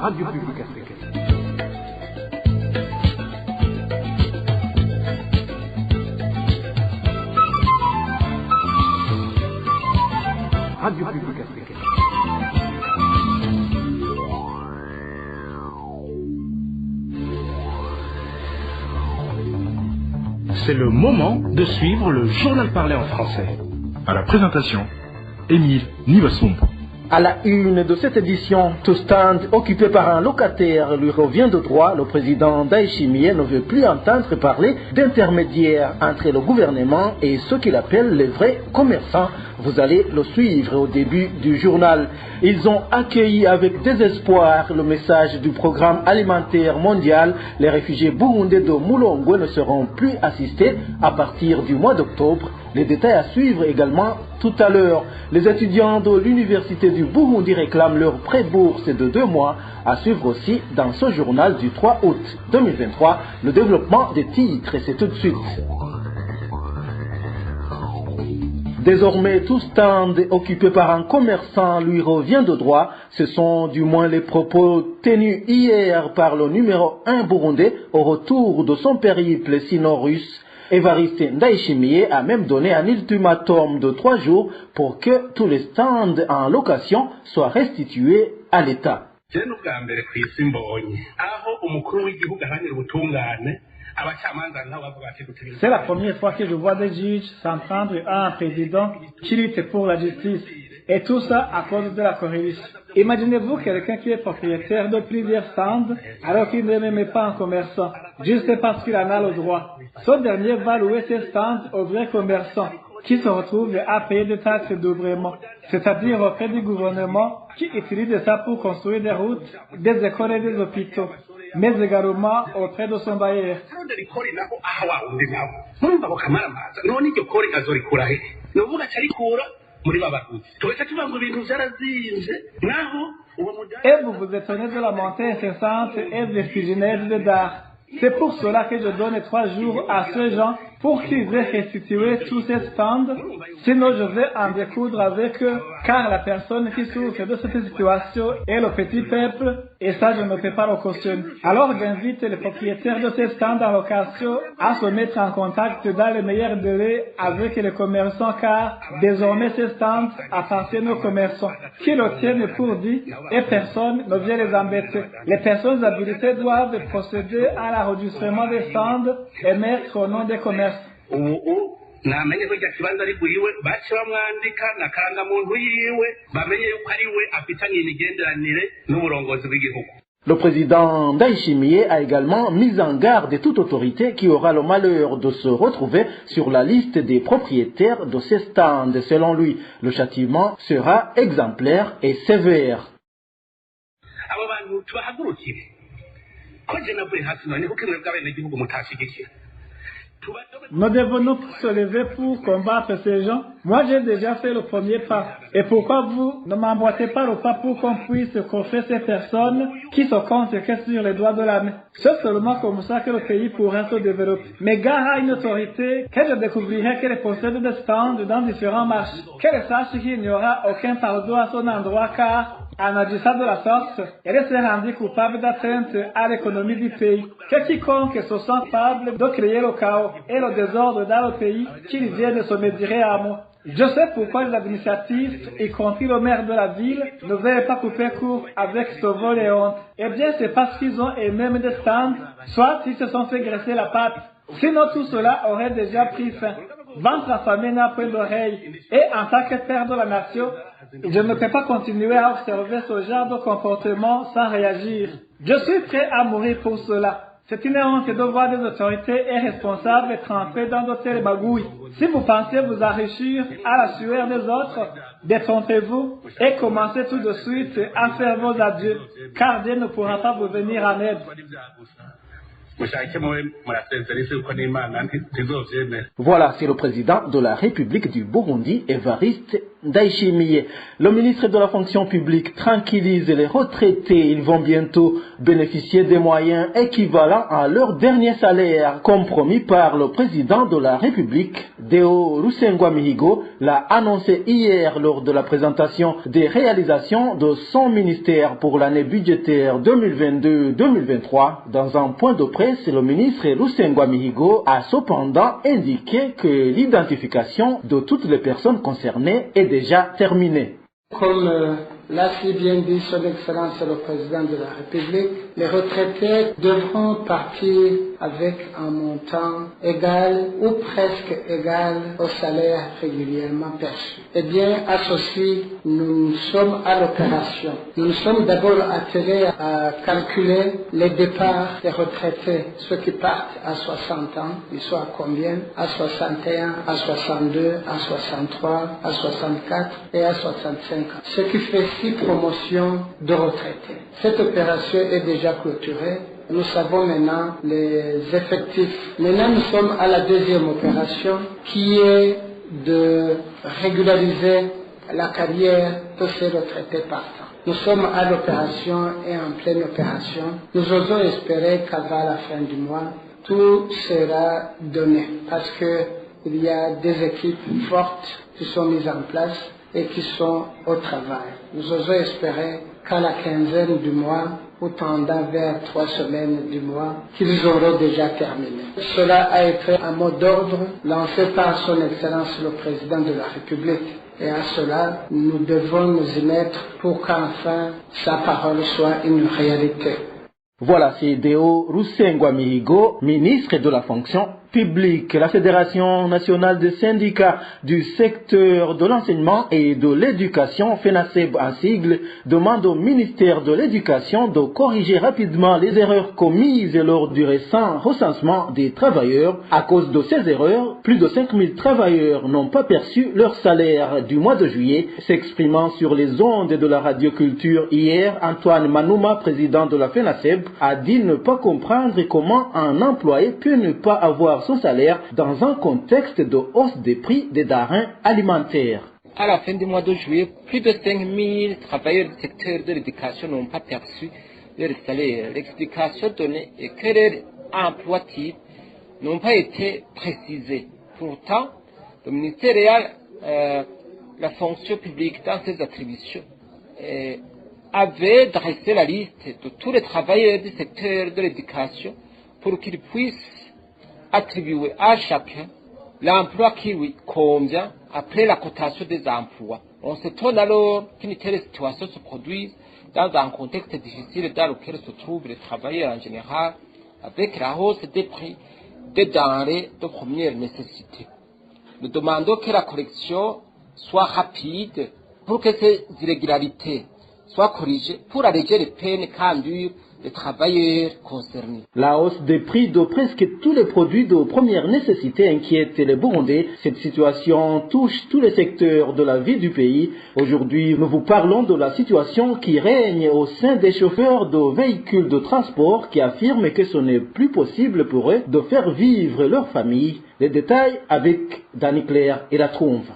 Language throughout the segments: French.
Radio Publique Africaine. Radio Publique Africaine. C'est le moment de suivre le journal parlé en français. À la présentation, Émile Nivasumpo. À la une de cette édition, tout stand occupé par un locataire lui revient de droit. Le président Ndayishimiye ne veut plus entendre parler d'intermédiaires entre le gouvernement et ceux qu'il appelle les vrais commerçants. Vous allez le suivre au début du journal. Ils ont accueilli avec désespoir le message du programme alimentaire mondial. Les réfugiés burundais de Mulongwe ne seront plus assistés à partir du mois d'octobre. Les détails à suivre également tout à l'heure. Les étudiants de l'université du Burundi réclament leur pré-bourse de 2 mois. À suivre aussi dans ce journal du 3 août 2023. Le développement des titres, et c'est tout de suite. Désormais, tout stand occupé par un commerçant lui revient de droit. Ce sont du moins les propos tenus hier par le numéro 1 burundais au retour de son périple sino-russe. Evariste Ndayishimiye a même donné un ultimatum de 3 jours pour que tous les stands en location soient restitués à l'État. C'est la première fois que je vois des juges s'entendre à un président qui lutte pour la justice. Et tout ça à cause de la corruption. Imaginez-vous quelqu'un qui est propriétaire de plusieurs stands alors qu'il ne met pas un commerçant, juste parce qu'il en a le droit. Ce dernier va louer ses stands aux vrais commerçants qui se retrouvent à payer des taxes doublement, c'est-à-dire auprès du gouvernement qui utilise ça pour construire des routes, des écoles et des hôpitaux, mais également auprès de son bailleur. Et vous vous étonnez de la montée incessante et vertigineuse des dards. C'est pour cela que je donne 3 jours à ces gens pour qu'ils aient restitué tous ces stands. Sinon, je vais en découdre avec eux, car la personne qui souffre de cette situation est le petit peuple, et ça, je ne peux pas le cautionner. Alors, j'invite les propriétaires de ces stands en location à se mettre en contact dans les meilleurs délais avec les commerçants, car désormais, ces stands appartiennent aux commerçants, qui le tiennent pour dit, et personne ne vient les embêter. Les personnes habilitées doivent procéder à l'enregistrement des stands et mettre au nom des commerçants. namenye ko icyo kibanza ari buriwe bace bamwandika na karangamuntu yiwe bamenye yuko ari we afitanye imigenderanire n'uburongozi bw'igihugu. Le président Ndayishimiye a également mis en garde toute autorité qui aura le malheur de se retrouver sur la liste des propriétaires de ces stands. Selon lui, le châtiment sera exemplaire et sévère. Abo bantu tubahagurukire ko je navuye hasi none kuko mwebwe abenegihugu mutashigikira. Nous devons nous se lever pour combattre ces gens. Moi, j'ai déjà fait le premier pas. Et pourquoi vous ne m'emboîtez pas le pas pour qu'on puisse coffrer ces personnes qui se comptent que sur les doigts de la main? C'est seulement comme ça que le pays pourra se développer. Mais gare à une autorité que je découvrirai qu'elle possède des stands dans différents marchés. Qu'elle sache qu'il n'y aura aucun pardon à son endroit car en agissant de la sorte, elle s'est rendue coupable d'atteinte à l'économie du pays. Que quiconque se sent capable de créer le chaos et le désordre dans le pays, qu'il vienne se médirer à moi. Je sais pourquoi les administratifs, y compris le maire de la ville, ne veulent pas couper court avec ce vol et honte. Eh bien, c'est parce qu'ils ont eux-mêmes des stands, soit ils se sont fait graisser la patte. Sinon, tout cela aurait déjà pris fin. Ventre affamé n'a point d'oreille. Et en tant que père de la nation, je ne peux pas continuer à observer ce genre de comportement sans réagir. Je suis prêt à mourir pour cela. C'est une honte de voir des autorités et responsables trempés dans de telles magouilles. Si vous pensez vous enrichir à la sueur des autres, détrompez-vous et commencez tout de suite à faire vos adieux, car Dieu ne pourra pas vous venir en aide. Voilà, c'est le président de la République du Burundi, Evariste Ndayishimiye. Le ministre de la fonction publique tranquillise les retraités. Ils vont bientôt bénéficier des moyens équivalents à leur dernier salaire, comme promis par le président de la République. Deo Rusengwa-Mihigo l'a annoncé hier lors de la présentation des réalisations de son ministère pour l'année budgétaire 2022-2023. Dans un point de presse, le ministre Rusengwa-Mihigo a cependant indiqué que l'identification de toutes les personnes concernées est déjà terminée. Comme l'a si bien dit son Excellence le Président de la République, les retraités devront partir avec un montant égal ou presque égal au salaire régulièrement perçu. Eh bien, à ceci, nous sommes à l'opération. Nous sommes d'abord attelés à calculer les départs des retraités, ceux qui partent à 60 ans, ils sont à combien? À 61, à 62, à 63, à 64 et à 65 ans. Ce qui fait 6 promotions de retraités. Cette opération est déjà clôturée. Nous savons maintenant les effectifs. Maintenant, nous sommes à la deuxième opération qui est de régulariser la carrière de ces retraités partants. Nous sommes à l'opération et en pleine opération. Nous osons espérer qu'avant la fin du mois, tout sera donné parce qu'il y a des équipes fortes qui sont mises en place et qui sont au travail. Nous osons espérer qu'à la quinzaine du mois, ou tendant vers 3 semaines du mois, qu'ils auront déjà terminé. Cela a été un mot d'ordre lancé par son Excellence le Président de la République. Et à cela, nous devons nous y mettre pour qu'enfin sa parole soit une réalité. Voilà, c'est Deo Rusengwa-Mihigo, ministre de la fonction publique. La Fédération nationale des syndicats du secteur de l'enseignement et de l'éducation, FENASEB en sigle, demande au ministère de l'Éducation de corriger rapidement les erreurs commises lors du récent recensement des travailleurs. À cause de ces erreurs, plus de 5000 travailleurs n'ont pas perçu leur salaire du mois de juillet. S'exprimant sur les ondes de la radioculture hier, Antoine Manouma, président de la FENASEB, a dit ne pas comprendre comment un employé peut ne pas avoir son salaire dans un contexte de hausse des prix des denrées alimentaires. À la fin du mois de juillet, plus de 5000 travailleurs du secteur de l'éducation n'ont pas perçu leur salaire. L'explication donnée est que leurs emplois types n'ont pas été précisés. Pourtant, le ministère la fonction publique dans ses attributions avait dressé la liste de tous les travailleurs du secteur de l'éducation pour qu'ils puissent attribuer à chacun l'emploi qui lui convient après la cotation des emplois. On s'étonne alors qu'une telle situation se produise dans un contexte difficile dans lequel se trouvent les travailleurs en général, avec la hausse des prix des denrées de première nécessité. Nous demandons que la correction soit rapide pour que ces irrégularités soient corrigées pour alléger les peines qu'endurent les travailleurs concernés. La hausse des prix de presque tous les produits de première nécessité inquiète les Burundais. Cette situation touche tous les secteurs de la vie du pays. Aujourd'hui, nous vous parlons de la situation qui règne au sein des chauffeurs de véhicules de transport qui affirment que ce n'est plus possible pour eux de faire vivre leur famille. Les détails avec Danny Claire et la Trompe.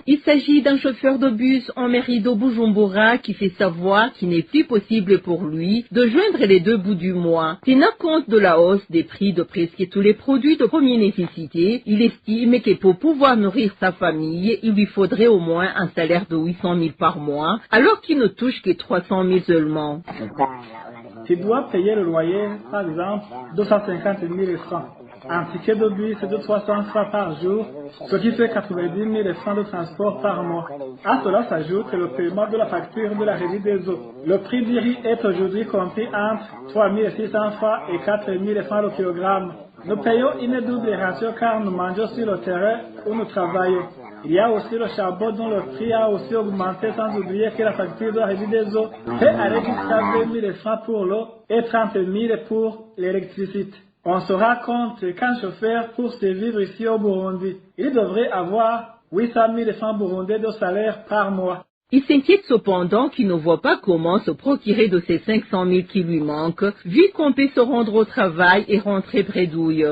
Il s'agit d'un chauffeur de bus en mairie de Bujumbura qui fait savoir qu'il n'est plus possible pour lui de joindre les deux bouts du mois. Tenant compte de la hausse des prix de presque tous les produits de première nécessité, il estime que pour pouvoir nourrir sa famille, il lui faudrait au moins un salaire de 800 000 par mois, alors qu'il ne touche que 300 000 seulement. Tu dois payer le loyer, par exemple, 250 000 francs. Un ticket de bus de 300 francs par jour, ce qui fait 90 000 francs de transport par mois. À cela s'ajoute le paiement de la facture de la régie des eaux. Le prix du riz est aujourd'hui compris entre 3 600 francs et 4 000 francs le kilogramme. Nous payons une double ration car nous mangeons sur le terrain où nous travaillons. Il y a aussi le charbon dont le prix a aussi augmenté, sans oublier que la facture de la régie des eaux peut aller jusqu'à 2 000 francs pour l'eau et 30 000 pour l'électricité. On se rend compte qu'un chauffeur, pour se vivre ici au Burundi, il devrait avoir 800 000 francs burundais de salaire par mois. Il s'inquiète cependant qu'il ne voit pas comment se procurer de ces 500 000 qui lui manquent, vu qu'on peut se rendre au travail et rentrer bredouille.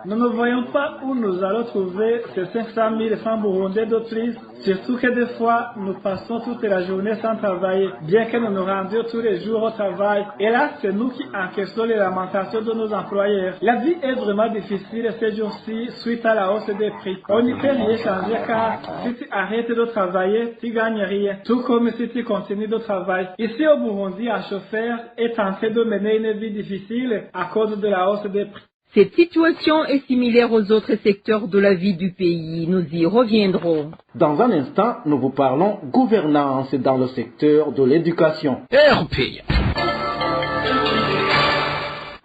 Nous ne voyons pas où nous allons trouver ces 500 000 francs burundais de plus, surtout que des fois, nous passons toute la journée sans travailler, bien que nous nous rendions tous les jours au travail. Et là, c'est nous qui encaissons les lamentations de nos employeurs. La vie est vraiment difficile ces jours-ci suite à la hausse des prix. On n'y peut rien changer car si tu arrêtes de travailler, tu gagnes rien. Tout comme si tu continues de travailler. Ici au Burundi, un chauffeur est en train de mener une vie difficile à cause de la hausse des prix. Cette situation est similaire aux autres secteurs de la vie du pays. Nous y reviendrons. Dans un instant, nous vous parlons gouvernance dans le secteur de l'éducation.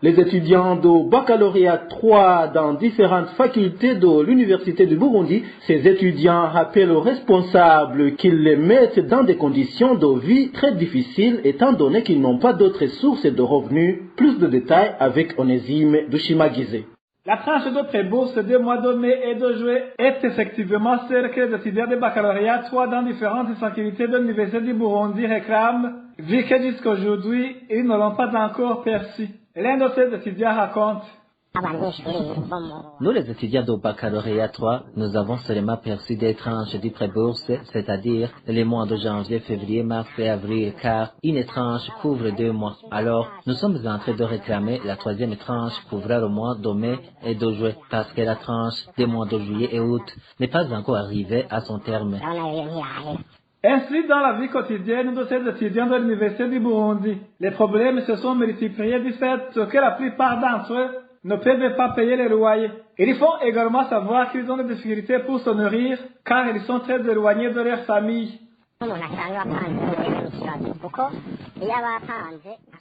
Les étudiants de baccalauréat 3 dans différentes facultés de l'Université du Burundi, ces étudiants appellent aux responsables qu'ils les mettent dans des conditions de vie très difficiles étant donné qu'ils n'ont pas d'autres sources de revenus. Plus de détails avec Onésime Dushimagize. La tranche de pré-bourse des mois de mai et de juillet est effectivement celle que les étudiants de baccalauréat 3 dans différentes facultés de l'Université du Burundi réclament, vu que jusqu'aujourd'hui, ils ne l'ont pas encore perçu. L'un de ces étudiants raconte. Nous, les étudiants de baccalauréat 3, nous avons seulement perçu des tranches du pré-bourse, c'est-à-dire les mois de janvier, février, mars et avril, car une tranche couvre 2 mois. Alors, nous sommes en train de réclamer la 3e tranche couvrant le mois de mai et de juillet, parce que la tranche des mois de juillet et août n'est pas encore arrivée à son terme. Ainsi, dans la vie quotidienne de ces étudiants de l'Université du Burundi, les problèmes se sont multipliés du fait que la plupart d'entre eux ne peuvent pas payer les loyers. Ils font également savoir qu'ils ont des difficultés pour se nourrir car ils sont très éloignés de leur famille.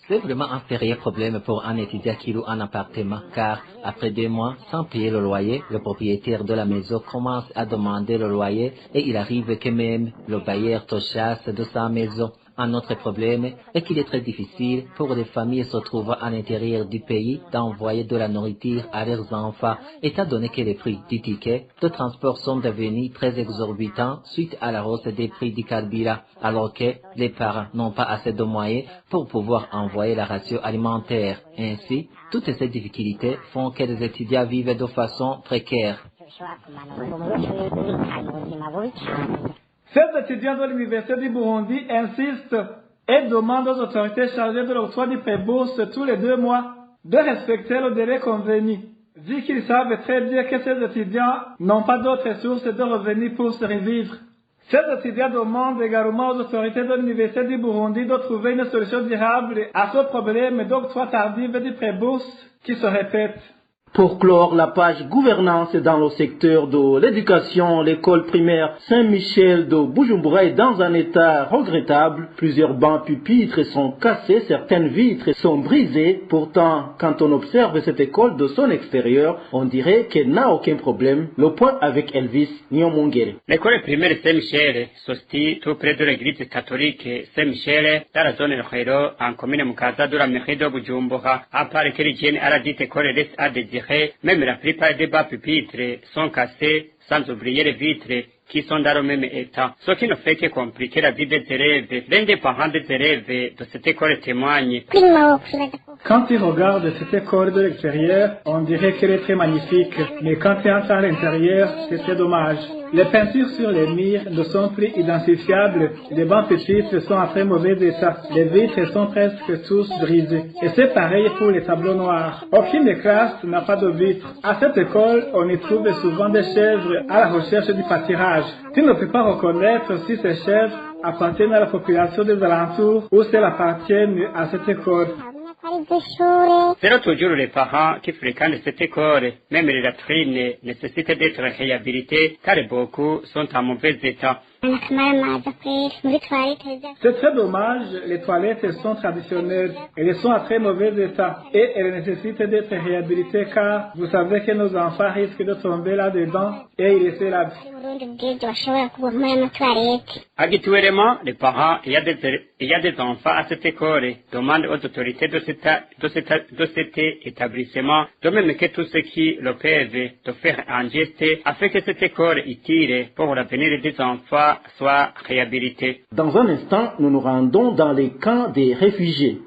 C'est vraiment un sérieux problème pour un étudiant qui loue un appartement, car après 2 mois, sans payer le loyer, le propriétaire de la maison commence à demander le loyer et il arrive que même le bailleur te chasse de sa maison. Un autre problème est qu'il est très difficile pour les familles se trouvant à l'intérieur du pays d'envoyer de la nourriture à leurs enfants, étant donné que les prix du ticket de transport sont devenus très exorbitants suite à la hausse des prix du carburant, alors que les parents n'ont pas assez de moyens pour pouvoir envoyer la ration alimentaire. Ainsi, toutes ces difficultés font que les étudiants vivent de façon précaire. Ces étudiants de l'Université du Burundi insistent et demandent aux autorités chargées de l'octroi du pré-bourse tous les 2 mois de respecter le délai convenu, vu qu'ils savent très bien que ces étudiants n'ont pas d'autres sources de revenus pour survivre. Ces étudiants demandent également aux autorités de l'Université du Burundi de trouver une solution durable à ce problème d'octroi tardif du pré-bourse qui se répète. Pour clore la page gouvernance dans le secteur de l'éducation, l'école primaire Saint-Michel de Bujumbura est dans un état regrettable. Plusieurs bancs pupitres sont cassés, certaines vitres sont brisées. Pourtant, quand on observe cette école de son extérieur, on dirait qu'elle n'a aucun problème. Le point avec Elvis Nyomungere. L'école primaire Saint-Michel se situe tout près de l'église catholique Saint-Michel dans la zone de Khero, en commune Mukaza de la mairie de Bujumbura. À part que l'hygiène à la dite école reste à désirer, même la plupart des bas pupitres sont cassés, sans oublier les vitres qui sont dans le même état. Ce qui ne fait que compliquer la vie des élèves. L'un des parents des élèves de cette école témoigne. Quand tu regardes cette école de l'extérieur, on dirait qu'elle est très magnifique. Mais quand tu entres à l'intérieur, c'est très dommage. Les peintures sur les murs ne sont plus identifiables. Les bancs pupitres sont en très mauvais état. Les vitres sont presque tous brisées. Et c'est pareil pour les tableaux noirs. Aucune classe n'a pas de vitres. À cette école, on y trouve souvent des chèvres à la recherche du pâturage. Tu ne peux pas reconnaître si ces chèvres appartiennent à la population des alentours ou si elles appartiennent à cette école. C'est toujours les parents qui fréquentent cette école. Même les latrines nécessitent d'être réhabilitées car beaucoup sont en mauvais état. C'est très dommage, les toilettes sont traditionnelles, elles sont à très mauvais état et elles nécessitent d'être réhabilitées car vous savez que nos enfants risquent de tomber là-dedans et y laisser la vie. Habituellement, les parents, il y a des enfants à cette école, demandent aux autorités de cet établissement, de même que tous ceux qui le peuvent, de faire un geste afin que cette école utile pour l'avenir des enfants soit réhabilitée. Dans un instant, nous nous rendons dans les camps des réfugiés.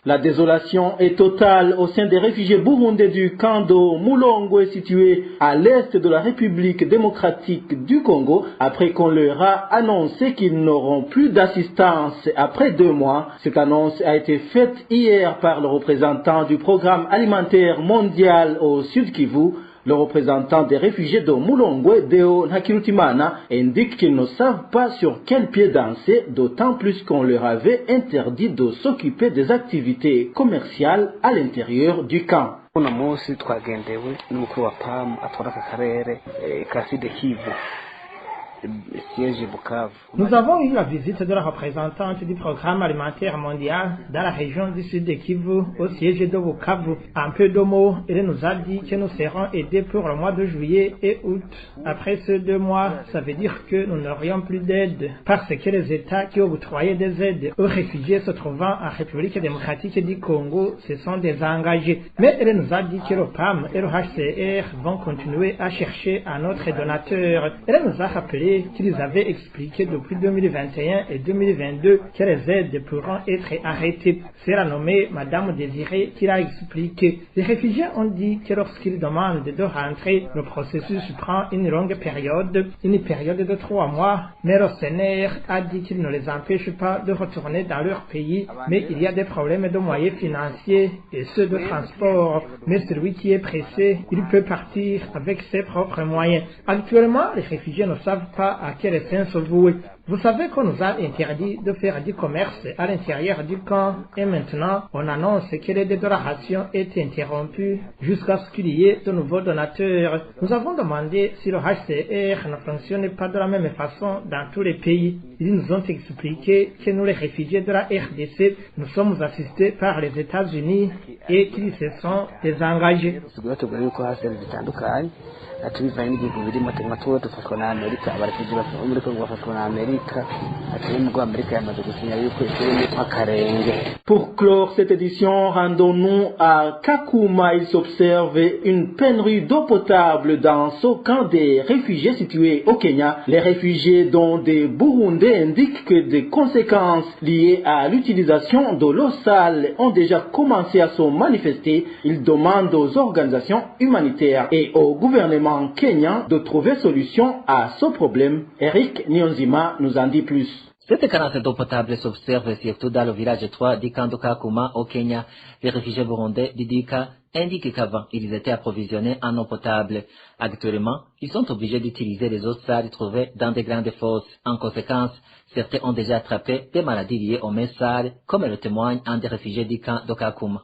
La désolation est totale au sein des réfugiés burundais du camp de Mulongwe situé à l'est de la République démocratique du Congo après qu'on leur a annoncé qu'ils n'auront plus d'assistance après 2 mois. Cette annonce a été faite hier par le représentant du programme alimentaire mondial au Sud Kivu. Le représentant des réfugiés de Mulongwe, Deo Nakirutimana, indique qu'ils ne savent pas sur quel pied danser, d'autant plus qu'on leur avait interdit de s'occuper des activités commerciales à l'intérieur du camp. Uno munsi twagendewe n'umukuru wa PAM atwara aka karere ka Sud Kivu. Nous avons eu la visite de la représentante du programme alimentaire mondial dans la région du sud de Kivu, au siège de Bukavu. En peu de mots, elle nous a dit que nous serons aidés pour le mois de juillet et août. Après ces 2 mois, ça veut dire que nous n'aurions plus d'aide, parce que les États qui ont octroyé des aides aux réfugiés se trouvant en République démocratique du Congo se sont désengagés. Mais elle nous a dit que le PAM et le HCR vont continuer à chercher un autre donateur. Elle nous a rappelé qu'ils avaient expliqué depuis 2021 et 2022 que les aides pourront être arrêtées. C'est la nommée Madame Désiré qui l'a expliqué. Les réfugiés ont dit que lorsqu'ils demandent de rentrer, le processus prend une longue période, une période de 3 mois. Mais le CNR a dit qu'il ne les empêche pas de retourner dans leur pays, mais il y a des problèmes de moyens financiers et ceux de transport. Mais celui qui est pressé, il peut partir avec ses propres moyens. Actuellement, les réfugiés ne savent pas à quel sens vouer. Vous savez qu'on nous a interdit de faire du commerce à l'intérieur du camp et maintenant on annonce que l'aide de la ration est interrompue jusqu'à ce qu'il y ait de nouveaux donateurs. Nous avons demandé si le HCR ne fonctionne pas de la même façon dans tous les pays. Ils nous ont expliqué que nous les réfugiés de la RDC, nous sommes assistés par les États-Unis et qu'ils se sont désengagés. Atubivanye n'igihugu birimo tuba dufashwa na Amerika, abarefugee bafashwa muri Kongo bafashwa na Amerika, atubwo Amerika yamaze gusinya yuko ikirimo akarenge. Pour clore cette édition, rendons-nous à Kakuma. Il s'observe une pénurie d'eau potable dans ce camp des réfugiés situé au Kenya. Les réfugiés dont des Burundais indiquent que des conséquences liées à l'utilisation de l'eau sale ont déjà commencé à se manifester. Ils demandent aux organisations humanitaires et au gouvernement kenyan de trouver solution à ce problème. Eric Nyonzima nous en dit plus. Cette carence d'eau potable s'observe surtout dans le village 3 d'Ikando Kakuma au Kenya. Les réfugiés burundais d'Idika indiquent qu'avant, ils étaient approvisionnés en eau potable. Actuellement, ils sont obligés d'utiliser les eaux sales trouvées dans des grandes fosses. En conséquence, certains ont déjà attrapé des maladies liées aux mains sales, comme le témoigne un des réfugiés d'Ikando Kakuma.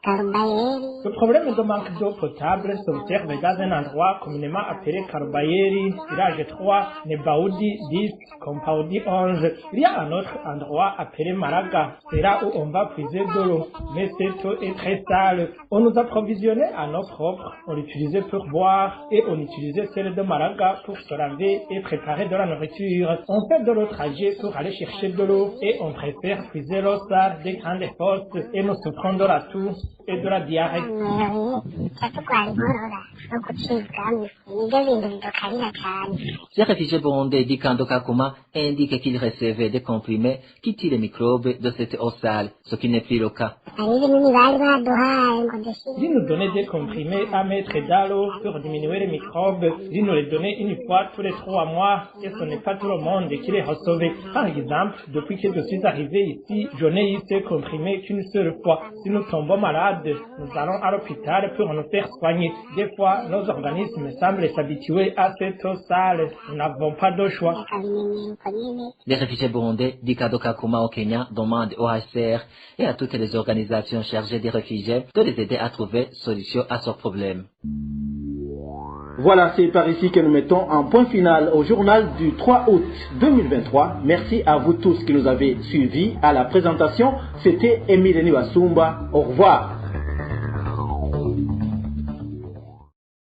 Le problème de manque d'eau potable s'observe dans un endroit communément appelé Karubayeri, village 3, Nebaoudi 10, Kompaoudi 11. Il y a un autre endroit appelé Maraga. C'est là où on va puiser de l'eau. Mais cette eau est très sale. On nous approvisionnait en eau propre. On l'utilisait pour boire et on utilisait celle de Maraga pour se laver et préparer de la nourriture. On fait de l'eau trajet pour aller chercher de l'eau et on préfère puiser l'eau sale des grandes fosses et nous souffrons de la toux et de la diarrhée. Les réfugiés burundais d'Ikando Kakuma indiquent qu'ils recevaient des comprimés qui tuent les microbes de cette eau sale, ce qui n'est plus le cas. Ils nous donnaient des comprimés à mettre dans l'eau pour diminuer les microbes. Ils nous les donnaient une fois tous les 3 mois et ce n'est pas tout le monde qui les recevait. Par exemple, depuis que je suis arrivé ici, je n'ai eu ces comprimés qu'une seule fois. Si nous tombons malades, nous allons à l'hôpital pour nous faire soigner. Des fois, nos organismes semblent s'habituer à cette eau sale. Nous n'avons pas de choix. Les réfugiés burundais d'Ikando Kakuma au Kenya demandent au HCR et à toutes les organisations chargées des réfugiés de les aider à trouver solution à ce problème. Voilà, c'est par ici que nous mettons un point final au journal du 3 août 2023. Merci à vous tous qui nous avez suivis. À la présentation, c'était Émile Niwasumba. Au revoir.